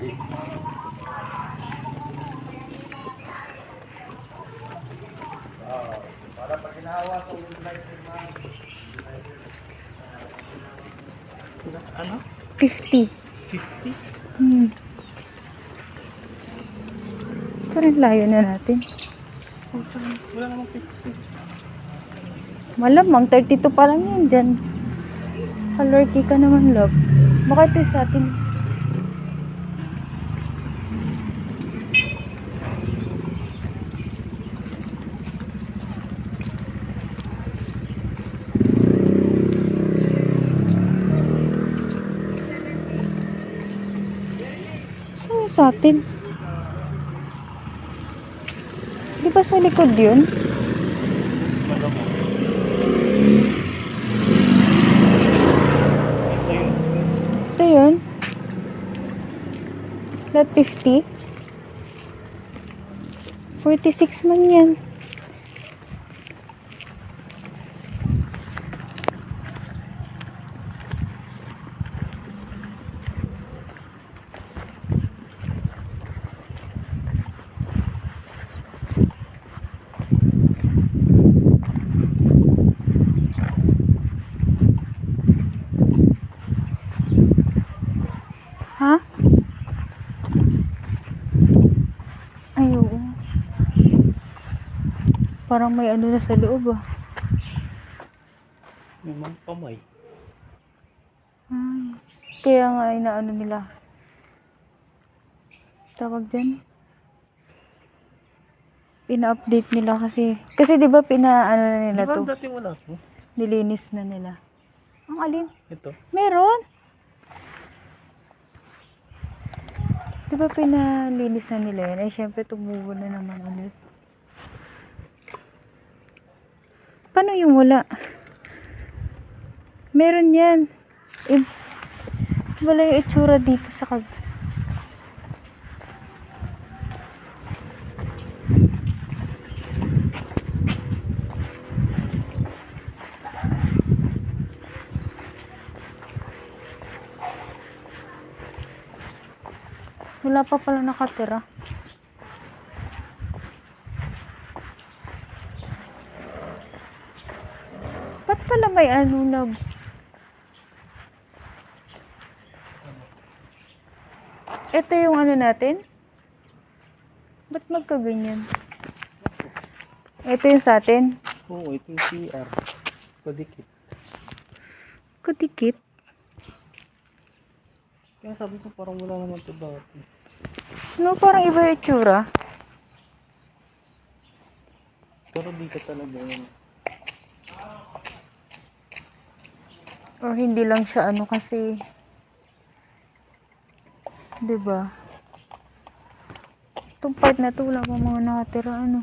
Para pag ginawa ko yung light ano? 50. 50? Parang layo na natin. Wala namang 50. Malamang 32 pa lang yan dyan. Kalorky ka naman, love. Baka ito sa atin. Saan sa atin? Di ba sa likod yun? Malamang. Ito yun. Ito yun. Lot 50. 46 man yan. Ha? Ay, oo. Parang may ano na sa loob ah. May mga kamay. Ay, kaya nga inaano nila. Tawag dyan. Pina-update nila kasi. Kasi di ba pina-ano na nila Di ba to? dati wala to? Nilinis na nila. Ang alin? Ito. Meron? Di ba pinalinis na nila yan? Eh, syempre tumubo na naman ulit. Paano yung wala? Meron yan. Eh, wala yung itsura dito sa wala pa pala nakatira. Ba't pala may ano na? Ito yung ano natin? Ba't magkaganyan? Ito yung sa atin? Oo, ito yung CR. Padikit. Kadikit. Kaya sabi ko parang wala naman ito dati. No, parang iba yung itsura. Pero dito talaga yun. Or hindi lang siya ano kasi. 'Di ba? Itong part na to wala pa mga nakatira ano.